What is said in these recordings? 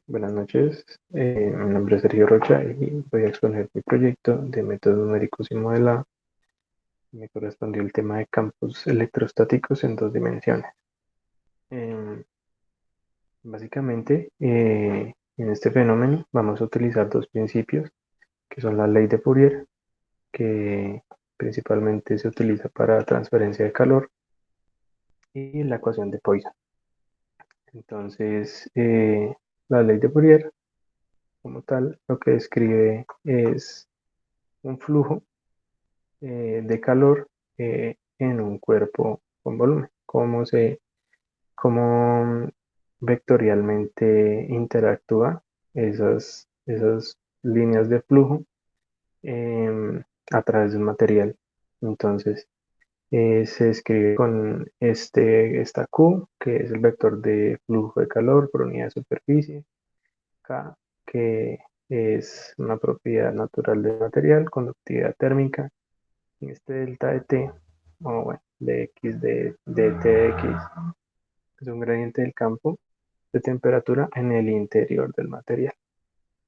Buenas noches, mi nombre es Sergio Rocha y voy a exponer mi proyecto de métodos numéricos y modelado. Me correspondió el tema de campos electrostáticos en dos dimensiones. Em, Básicamente, en este fenómeno vamos a utilizar dos principios, que son la ley de Fourier, que principalmente se utiliza para transferencia de calor, y la ecuación de Poisson. Entonces, la ley de Fourier, como tal, lo que describe es un flujo de calor en un cuerpo con volumen. Cómo vectorialmente interactúa esas líneas de flujo a través de un material. Entonces, se escribe con esta Q, que es el vector de flujo de calor por unidad de superficie, K, que es una propiedad natural del material, conductividad térmica, y este delta de T, o bueno, de X de T de X, es un gradiente del campo de temperatura en el interior del material.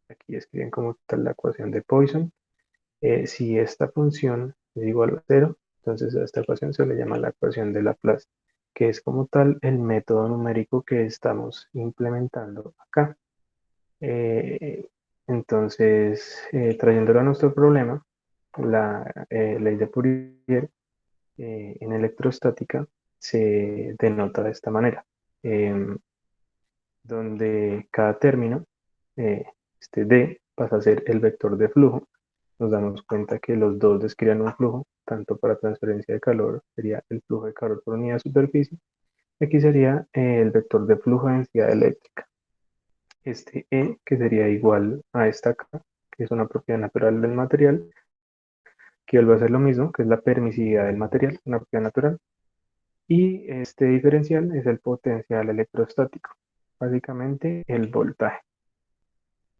Aquí escriben como tal la ecuación de Poisson. Si esta función es igual a cero, entonces a esta ecuación se le llama la ecuación de Laplace, que es como tal el método numérico que estamos implementando acá. Eh, entonces, trayéndolo a nuestro problema, la ley de Fourier en electrostática se denota de esta manera, em, donde cada término, eh, este D, pasa a ser el vector de flujo. Nos damos cuenta que los dos describen un flujo, tanto para transferencia de calor, sería el flujo de calor por unidad de superficie. Aquí sería el vector de flujo de densidad eléctrica. Este E, que sería igual a esta K, que es una propiedad natural del material, que vuelve a ser lo mismo, que es la permisividad del material, una propiedad natural. Y este diferencial es el potencial electrostático, básicamente el voltaje.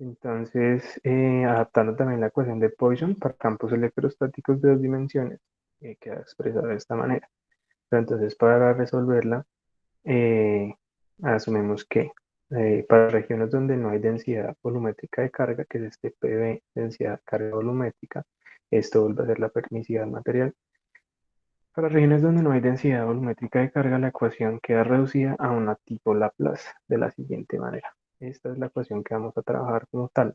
Entonces, adaptando también la ecuación de Poisson para campos electrostáticos de dos dimensiones, queda expresada de esta manera. Pero entonces, para resolverla, eh, asumimos que para regiones donde no hay densidad volumétrica de carga, que es este PV, densidad de carga volumétrica, esto vuelve a ser la permisividad material. Para regiones donde no hay densidad volumétrica de carga, la ecuación queda reducida a una tipo Laplace de la siguiente manera. Esta es la ecuación que vamos a trabajar como tal.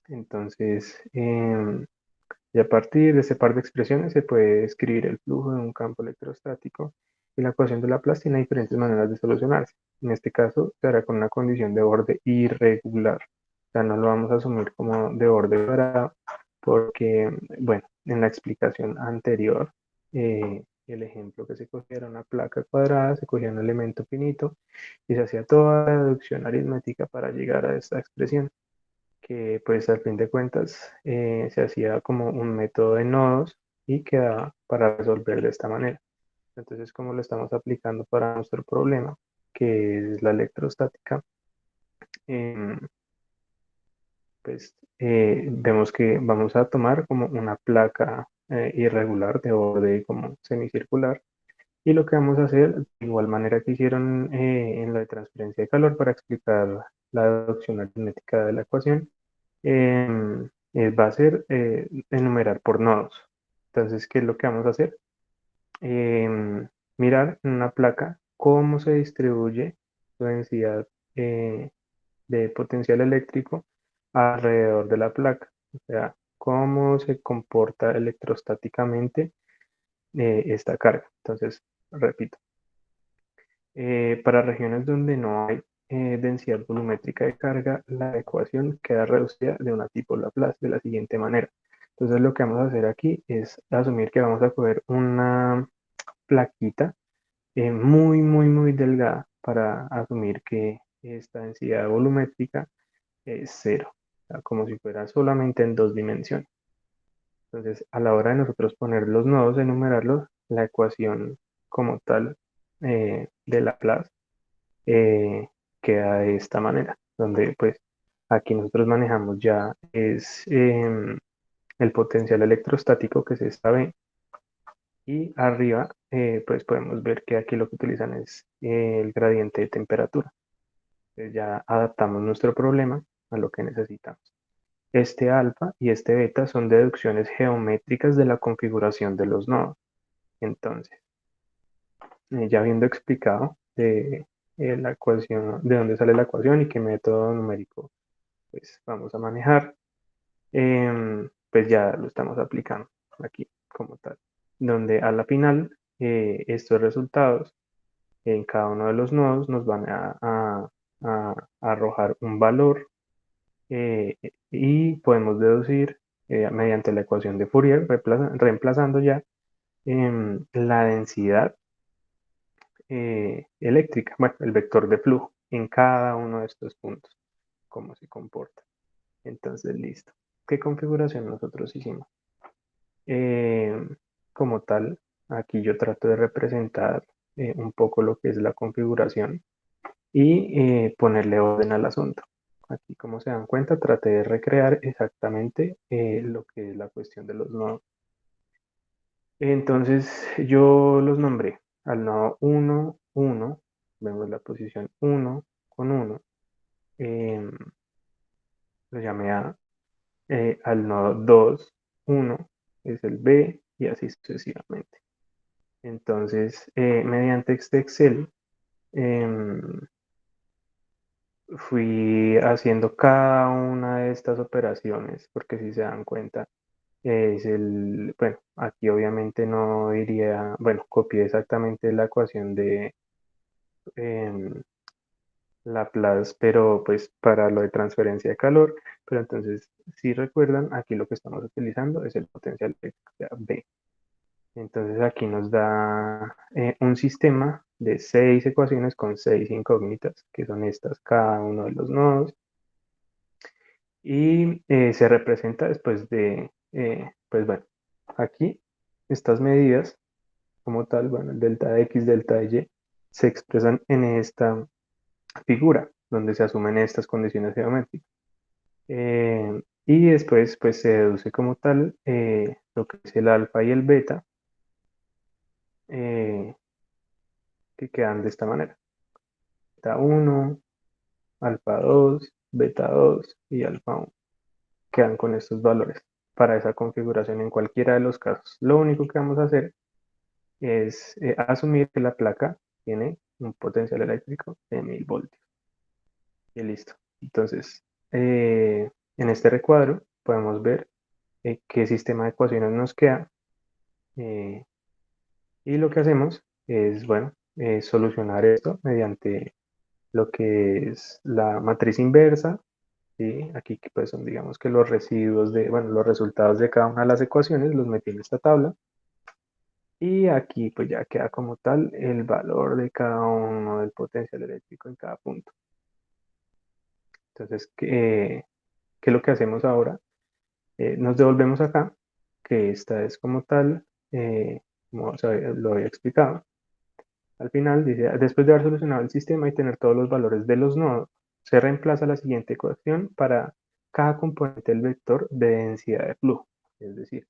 Entonces, y a partir de ese par de expresiones se puede escribir el flujo de un campo electrostático y la ecuación de Laplace tiene diferentes maneras de solucionarse. En este caso, se hará con una condición de borde irregular. O sea, no lo vamos a asumir como de borde cuadrado porque, bueno, en la explicación anterior, el ejemplo que se cogía era una placa cuadrada, se cogía un elemento finito y se hacía toda la deducción aritmética para llegar a esta expresión que pues al fin de cuentas se hacía como un método de nodos y quedaba para resolver de esta manera. Entonces, como lo estamos aplicando para nuestro problema, que es la electrostática, em, pues vemos que vamos a tomar como una placa irregular de borde como semicircular y lo que vamos a hacer, de igual manera que hicieron en la de transferencia de calor para explicar la deducción aritmética de la ecuación, va a ser enumerar por nodos. Entonces, ¿qué es lo que vamos a hacer? Mirar en una placa cómo se distribuye su densidad eh, de potencial eléctrico alrededor de la placa. O sea, cómo se comporta electrostáticamente esta carga. Entonces, repito, para regiones donde no hay densidad volumétrica de carga, la ecuación queda reducida de una tipo Laplace de la siguiente manera. Entonces lo que vamos a hacer aquí es asumir que vamos a coger una plaquita muy delgada para asumir que esta densidad volumétrica es cero, o sea, como si fuera solamente en dos dimensiones. Entonces, a la hora de nosotros poner los nodos, enumerarlos, la ecuación como tal de Laplace eh, queda de esta manera, donde pues aquí nosotros manejamos ya es el potencial electrostático que se sabe y arriba pues podemos ver que aquí lo que utilizan es el gradiente de temperatura. Entonces ya adaptamos nuestro problema a lo que necesitamos. Este alfa y este beta son deducciones geométricas de la configuración de los nodos. Entonces, ya habiendo explicado la ecuación, de dónde sale la ecuación y qué método numérico pues vamos a manejar, pues ya lo estamos aplicando aquí como tal, donde a la final estos resultados en cada uno de los nodos nos van a arrojar un valor y podemos deducir mediante la ecuación de Fourier, reemplazando ya la densidad eléctrica, bueno, el vector de flujo en cada uno de estos puntos, cómo se comporta. Entonces, listo. ¿Qué configuración nosotros hicimos? Eh, Como tal, aquí yo trato de representar un poco lo que es la configuración y ponerle orden al asunto. Aquí, como se dan cuenta, traté de recrear exactamente lo que es la cuestión de los nodos. Entonces, yo los nombré al nodo 1, 1, vemos la posición 1 con 1, lo llamé A, al nodo 2, 1, es el B, y así sucesivamente. Entonces, mediante este Excel, em, fui haciendo cada una de estas operaciones, porque si se dan cuenta, bueno, aquí obviamente no diría, bueno, copié exactamente la ecuación de em, Laplace, pero pues para lo de transferencia de calor, pero entonces, si recuerdan, aquí lo que estamos utilizando es el potencial eléctrico, o sea, B. Entonces aquí nos da un sistema de 6 ecuaciones con 6 incógnitas, que son estas, cada uno de los nodos, y se representa después de, pues bueno, aquí estas medidas como tal, bueno, el delta de X, delta de Y, se expresan en esta figura, donde se asumen estas condiciones geométricas. Y después, pues se deduce como tal lo que es el alfa y el beta, eh, que quedan de esta manera. Beta 1, alfa 2, beta 2 y alfa 1. Quedan con estos valores para esa configuración en cualquiera de los casos. Lo único que vamos a hacer es asumir que la placa tiene un potencial eléctrico de 1000 voltios. Y listo. Entonces, en este recuadro podemos ver qué sistema de ecuaciones nos queda. eh, y lo que hacemos es, bueno, solucionar esto mediante lo que es la matriz inversa. ¿Sí? Aquí pues son, digamos que los residuos de, bueno, los resultados de cada una de las ecuaciones los metí en esta tabla. Y aquí pues ya queda como tal el valor de cada uno del potencial eléctrico en cada punto. Entonces, ¿qué es lo que hacemos ahora? Nos devolvemos acá, que esta es como tal, como lo había explicado. Al final dice, después de haber solucionado el sistema y tener todos los valores de los nodos, se reemplaza la siguiente ecuación para cada componente del vector de densidad de flujo. Es decir,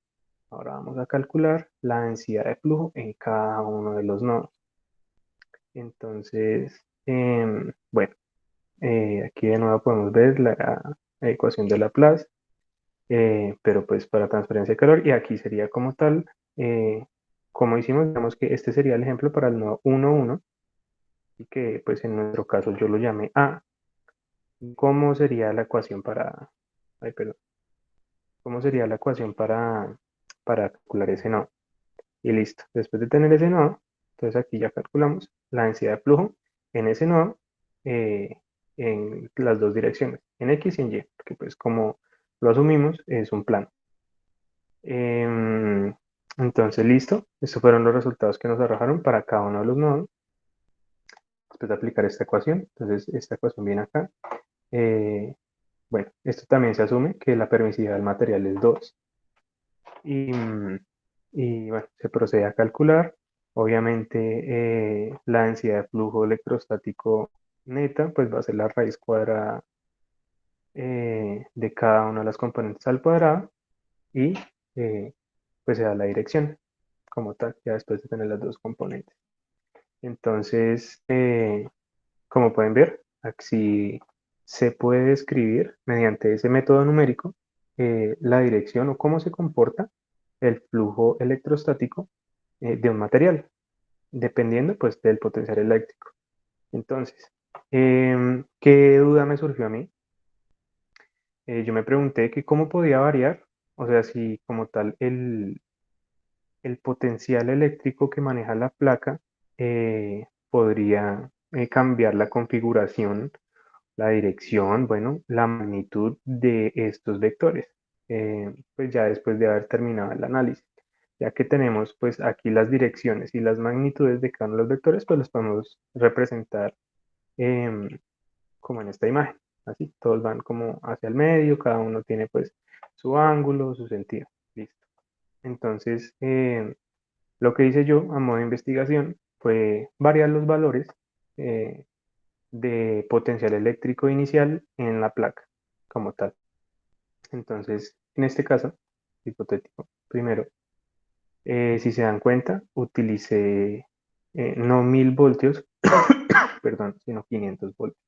ahora vamos a calcular la densidad de flujo en cada uno de los nodos. Entonces, bueno, aquí de nuevo podemos ver la ecuación de Laplace, pero pues para transferencia de calor, y aquí sería como tal, como hicimos, digamos que este sería el ejemplo para el nodo 1, 1, y que pues en nuestro caso yo lo llamé A. ¿Cómo sería la ecuación ay, perdón, cómo sería la ecuación para calcular ese nodo? Y listo, después de tener ese nodo, entonces aquí ya calculamos la densidad de flujo en ese nodo eh, en las dos direcciones, en X y en Y, porque pues como lo asumimos es un plano. Em, entonces listo, estos fueron los resultados que nos arrojaron para cada uno de los nodos. Después de aplicar esta ecuación, entonces esta ecuación viene acá. Eh, bueno, esto también se asume que la permisividad del material es 2. Y bueno, se procede a calcular. Obviamente la densidad de flujo electrostático neta pues va a ser la raíz cuadrada de cada una de las componentes al cuadrado y pues se da la dirección como tal, ya después de tener las dos componentes. Entonces, como pueden ver, así se puede describir mediante ese método numérico la dirección o cómo se comporta el flujo electrostático de un material, dependiendo pues del potencial eléctrico. Entonces, ¿qué duda me surgió a mí? Yo me pregunté que cómo podía variar, o sea, si como tal el potencial eléctrico que maneja la placa podría cambiar la configuración, la dirección, bueno, la magnitud de estos vectores, pues ya después de haber terminado el análisis. Ya que tenemos pues aquí las direcciones y las magnitudes de cada uno de los vectores, pues los podemos representar em, como en esta imagen. Así, todos van como hacia el medio, cada uno tiene pues su ángulo, su sentido. Listo. Entonces, lo que hice yo a modo de investigación fue variar los valores eh, de potencial eléctrico inicial en la placa como tal. Entonces, en este caso, hipotético, primero, si se dan cuenta, utilicé no 1000 voltios, perdón, sino 500 voltios.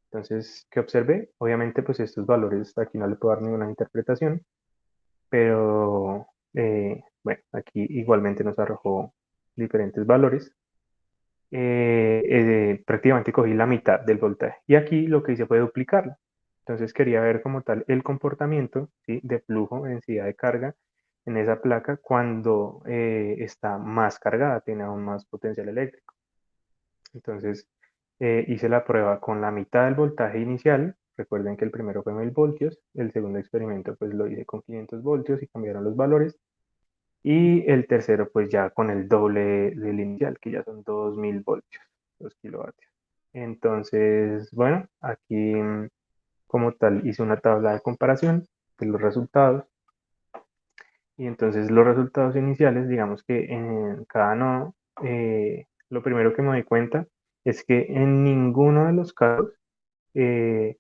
Entonces, ¿qué observé? Obviamente, pues estos valores aquí no le puedo dar ninguna interpretación, pero bueno, aquí igualmente nos arrojó diferentes valores. Prácticamente cogí la mitad del voltaje y aquí lo que hice fue duplicarla. Entonces quería ver como tal el comportamiento, ¿sí?, de flujo, densidad de carga en esa placa cuando está más cargada, tiene aún más potencial eléctrico. Entonces hice la prueba con la mitad del voltaje inicial. Recuerden que el primero fue 1000 voltios, el segundo experimento pues lo hice con 500 voltios y cambiaron los valores. Y el tercero pues ya con el doble del inicial, que ya son 2000 voltios, 2 kilovatios. Entonces, bueno, aquí como tal hice una tabla de comparación de los resultados. Y entonces los resultados iniciales, digamos que en cada nodo, lo primero que me doy cuenta es que en ninguno de los casos eh,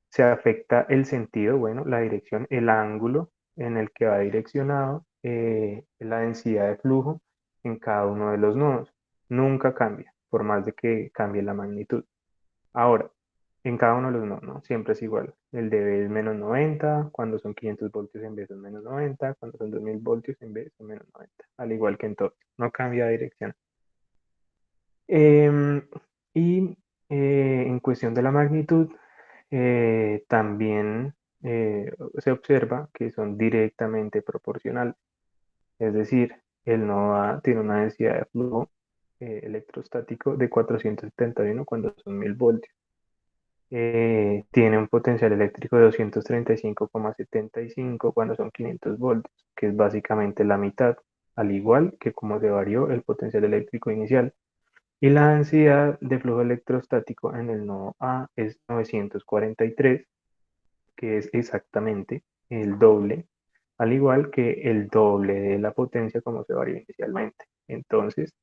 se afecta el sentido, bueno, la dirección, el ángulo en el que va direccionado, la densidad de flujo en cada uno de los nodos. Nunca cambia, por más de que cambie la magnitud. Ahora, en cada uno de los nodos, ¿no? Siempre es igual. El dB es menos 90, cuando son 500 voltios en vez son menos 90, cuando son 2000 voltios en vez son menos 90. Al igual que en todo, no cambia de dirección. Em, y en cuestión de la magnitud, también se observa que son directamente proporcionales. Es decir, el nodo A tiene una densidad de flujo electrostático de 471 cuando son 1000 voltios. Tiene un potencial eléctrico de 235,75 cuando son 500 voltios, que es básicamente la mitad, al igual que como se varió el potencial eléctrico inicial. Y la densidad de flujo electrostático en el nodo A es 943, que es exactamente el doble, al igual que el doble de la potencia como se varió inicialmente. Entonces,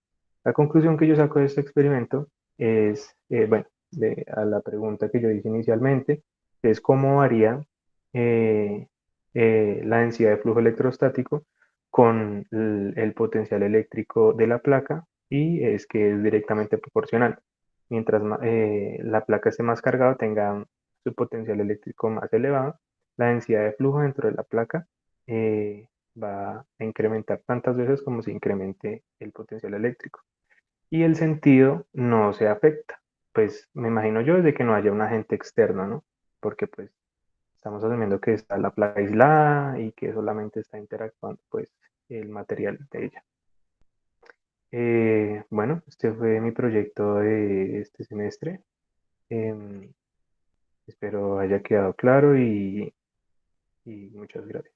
la conclusión que yo saco de este experimento es, bueno, a la pregunta que yo hice inicialmente, es cómo varía eh, la densidad de flujo electrostático con el potencial eléctrico de la placa, y es que es directamente proporcional. Mientras la placa esté más cargada, tenga su potencial eléctrico más elevado, la densidad de flujo dentro de la placa va a incrementar tantas veces como se incremente el potencial eléctrico. Y el sentido no se afecta. Pues me imagino yo desde que no haya un agente externo, ¿no? Porque pues estamos asumiendo que está la placa aislada y que solamente está interactuando pues el material de ella. Bueno, este fue mi proyecto de este semestre. Em, Espero haya quedado claro y muchas gracias.